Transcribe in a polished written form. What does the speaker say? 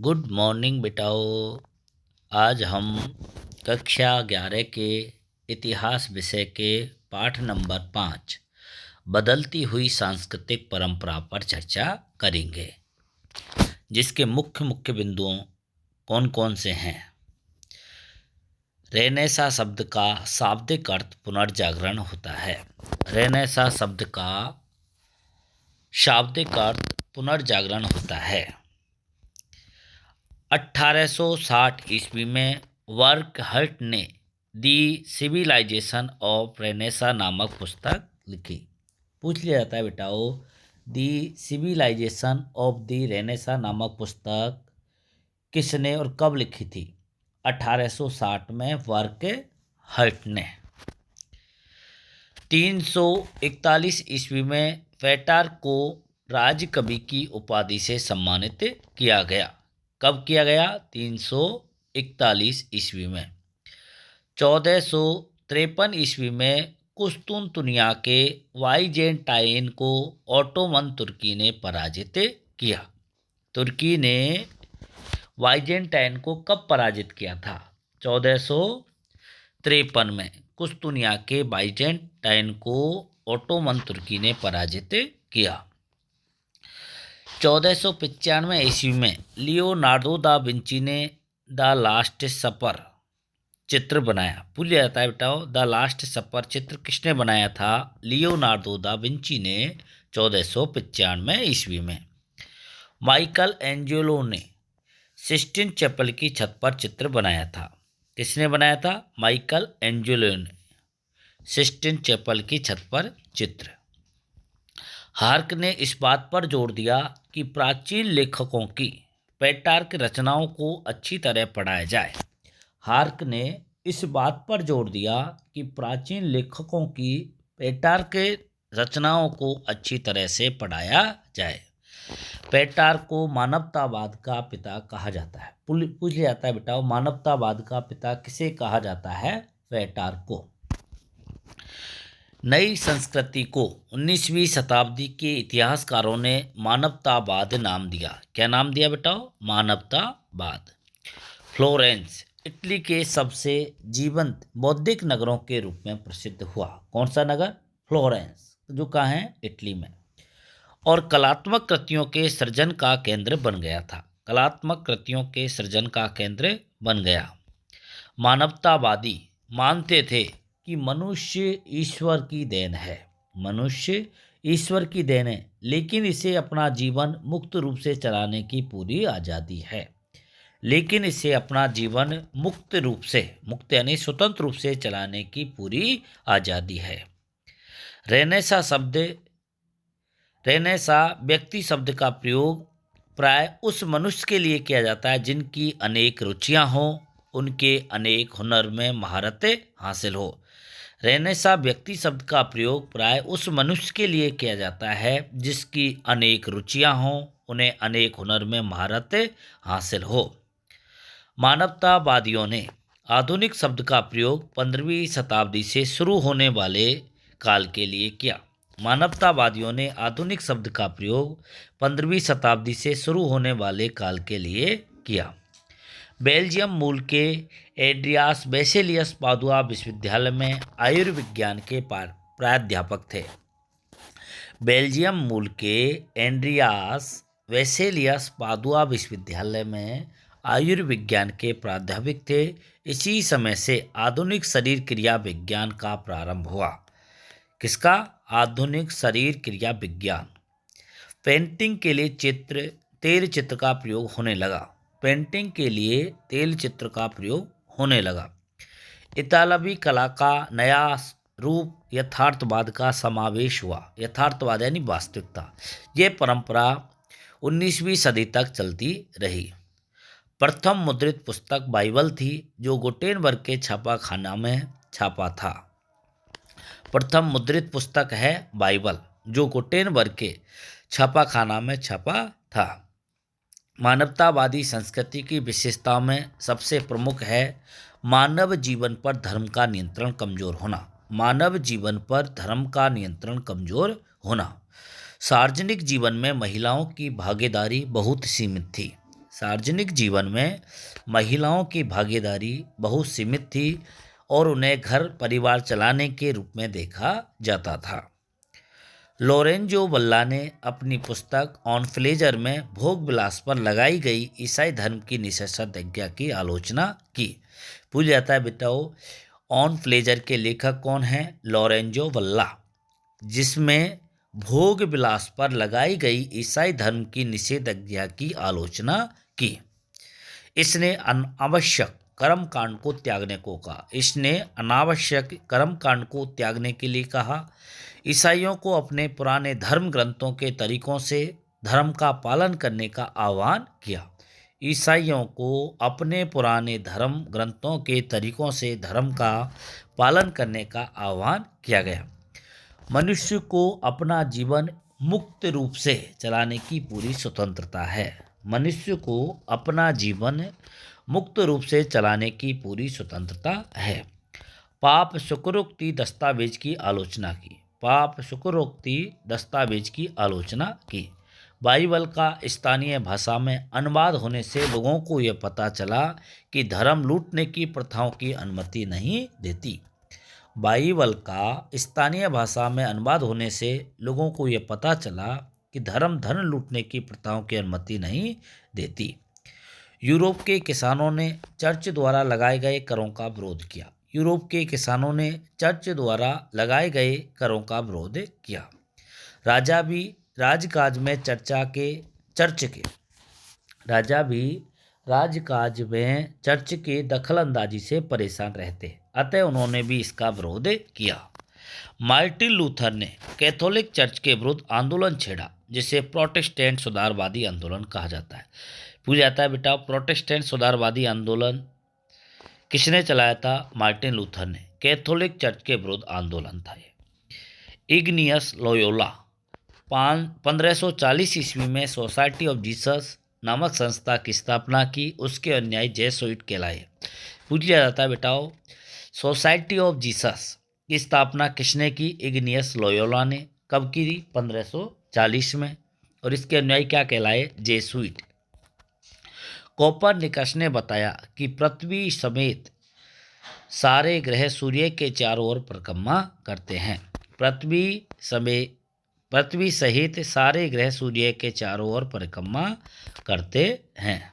Good morning बेटाओ। आज हम कक्षा 11 के इतिहास विषय के पाठ नंबर 5 बदलती हुई सांस्कृतिक परंपरा पर चर्चा करेंगे, जिसके मुख्य मुख्य बिंदुओं कौन कौन से हैं। रेनेसा शब्द का शाब्दिक अर्थ पुनर्जागरण होता है। रेनेसा शब्द का शाब्दिक अर्थ पुनर्जागरण होता है। 1860 ईस्वी में वर्कहर्ट ने दी सिविलाइजेशन ऑफ रेनेसा नामक पुस्तक लिखी। पूछ लिया जाता है बेटाओ, दी सिविलाइजेशन ऑफ दी रेनेसा नामक पुस्तक किसने और कब लिखी थी? 1860 में वर्कहर्ट ने। 341 ईस्वी में पेट्रार्क को राजकवि की उपाधि से सम्मानित किया गया। कब किया गया? 341 ईस्वी में। 1453 ईस्वी में कुस्तुनतुनिया के वाइजेंटाइन को ऑटोमन तुर्की ने पराजित किया। तुर्की ने वाइजेंटाइन को कब पराजित किया था? 1453 में कुस्तुनिया के वाइजेंटाइन को ऑटोमन तुर्की ने पराजित किया। 1495 ईस्वी में लियोनार्डो दा विंची ने द लास्ट सपर चित्र बनाया। भूल जाता है बेटाओ, द लास्ट सपर चित्र किसने बनाया था? लियोनार्डो दा विंची ने 1495 ईस्वी में। माइकल एंजेलो ने सिस्टीन चैपल की छत पर चित्र बनाया था। किसने बनाया था? माइकल एंजेलो ने सिस्टीन चैपल की छत पर चित्र। हार्क ने इस बात पर जोर दिया कि प्राचीन लेखकों की पेट्रार्क रचनाओं को अच्छी तरह पढ़ाया जाए। हार्क ने इस बात पर जोर दिया कि प्राचीन लेखकों की पेट्रार्क रचनाओं को अच्छी तरह से पढ़ाया जाए। पेट्रार्क को मानवतावाद का पिता कहा जाता है। पूछ लिया जाता है बेटा, मानवतावाद का पिता किसे कहा जाता है? पेट्रार्क को। नई संस्कृति को 19वीं शताब्दी के इतिहासकारों ने मानवतावाद नाम दिया। क्या नाम दिया बेटाओ? मानवतावाद। फ्लोरेंस इटली के सबसे जीवंत बौद्धिक नगरों के रूप में प्रसिद्ध हुआ। कौन सा नगर? फ्लोरेंस, जो कहाँ है? इटली में। और कलात्मक कृतियों के सृजन का केंद्र बन गया था। कलात्मक कृतियों के सृजन का केंद्र बन गया। मानवतावादी मानते थे कि मनुष्य ईश्वर की देन है। मनुष्य ईश्वर की देन है, लेकिन इसे अपना जीवन मुक्त रूप से चलाने की पूरी आज़ादी है। लेकिन इसे अपना जीवन मुक्त रूप से, मुक्त यानी स्वतंत्र रूप से चलाने की पूरी आज़ादी है। रेनेसा व्यक्ति शब्द का प्रयोग प्राय उस मनुष्य के लिए किया जाता है जिनकी अनेक रुचियां हों, उनके अनेक हुनर में महारत हासिल हो। रेनेसा व्यक्ति शब्द का प्रयोग प्राय उस मनुष्य के लिए किया जाता है जिसकी अनेक रुचियां हों, उन्हें अनेक हुनर में महारत हासिल हो। मानवतावादियों ने आधुनिक शब्द का प्रयोग 15वीं शताब्दी से शुरू होने वाले काल के लिए किया। मानवतावादियों ने आधुनिक शब्द का प्रयोग 15वीं शताब्दी से शुरू होने वाले काल के लिए किया। बेल्जियम मूल के एड्रियास बेसेलियस पादुआ विश्वविद्यालय में आयुर्विज्ञान के प्राध्यापक थे। बेल्जियम मूल के एंड्रियास वेसेलियस पादुआ विश्वविद्यालय में आयुर्विज्ञान के प्राध्यापक थे। इसी समय से आधुनिक शरीर क्रिया विज्ञान का प्रारंभ हुआ। किसका? आधुनिक शरीर क्रिया विज्ञान। पेंटिंग के लिए तेल चित्र का प्रयोग होने लगा। पेंटिंग के लिए तेल चित्र का प्रयोग होने लगा। इतालवी कला का नया रूप यथार्थवाद का समावेश हुआ। यथार्थवाद यानी वास्तविकता। यह परंपरा 19वीं सदी तक चलती रही। प्रथम मुद्रित पुस्तक बाइबल थी, जो गुटेनबर्ग के छापाखाना में छापा था। प्रथम मुद्रित पुस्तक है बाइबल, जो गुटेनबर्ग के छापाखाना में छपा था। मानवतावादी संस्कृति की विशेषताओं में सबसे प्रमुख है मानव जीवन पर धर्म का नियंत्रण कमजोर होना। मानव जीवन पर धर्म का नियंत्रण कमजोर होना। सार्वजनिक जीवन में महिलाओं की भागीदारी बहुत सीमित थी। सार्वजनिक जीवन में महिलाओं की भागीदारी बहुत सीमित थी और उन्हें घर परिवार चलाने के रूप में देखा जाता था। लोरेंजो वल्ला ने अपनी पुस्तक ऑन फ्लेजर में भोग विलास पर लगाई गई ईसाई धर्म की निषेधाज्ञा की आलोचना की। पूछ जाता है बेटाओ, ऑन फ्लेजर के लेखक कौन हैं? लोरेंजो वल्ला, जिसमें भोग विलास पर लगाई गई ईसाई धर्म की निषेधाज्ञा की आलोचना की। इसने अनावश्यक कर्म कांड को त्यागने को कहा। इसने अनावश्यक कर्म कांड को त्यागने के लिए कहा। ईसाइयों को अपने पुराने धर्म ग्रंथों के तरीकों से धर्म का पालन करने का आह्वान किया। ईसाइयों को अपने पुराने धर्म ग्रंथों के तरीकों से धर्म का पालन करने का आह्वान किया गया। मनुष्य को अपना जीवन मुक्त रूप से चलाने की पूरी स्वतंत्रता है। मनुष्य को अपना जीवन मुक्त रूप से चलाने की पूरी स्वतंत्रता है। पाप शुक्रोक्ति दस्तावेज की आलोचना की। पाप शुक्रोक्ति दस्तावेज की आलोचना की। बाइबल का स्थानीय भाषा में अनुवाद होने से लोगों को यह पता चला कि धर्म लूटने की प्रथाओं की अनुमति नहीं देती। बाइबल का स्थानीय भाषा में अनुवाद होने से लोगों को यह पता चला कि धर्म धन लूटने की प्रथाओं की अनुमति नहीं देती। यूरोप के किसानों ने चर्च द्वारा लगाए गए करों का विरोध किया। यूरोप के किसानों ने चर्च द्वारा लगाए गए करों का विरोध किया। राजा भी राजकाज में चर्च के दखलंदाजी से परेशान रहते, अतः उन्होंने भी इसका विरोध किया। मार्टिन लूथर ने कैथोलिक चर्च के विरुद्ध आंदोलन छेड़ा, जिसे प्रोटेस्टेंट सुधारवादी आंदोलन कहा जाता है। पूछा जाता है बेटा, प्रोटेस्टेंट सुधारवादी आंदोलन किसने चलाया था? मार्टिन लूथर ने। कैथोलिक चर्च के विरुद्ध आंदोलन था ये। इग्नियस लोयोला 1540 ईस्वी में सोसाइटी ऑफ जीसस नामक संस्था की स्थापना की। उसके अनुयायी जेसुइट कहलाए। पूछा जाता है बेटाओ, सोसाइटी ऑफ जीसस की स्थापना किसने की? इग्नियस लोयोला ने। कब की थी? 1540 में। और इसके अनुयायी क्या कहलाए? जेसुइट। कोपरनिकस ने बताया कि पृथ्वी समेत सारे ग्रह सूर्य के चारों ओर परिक्रमा करते हैं। पृथ्वी सहित सारे ग्रह सूर्य के चारों ओर परिक्रमा करते हैं।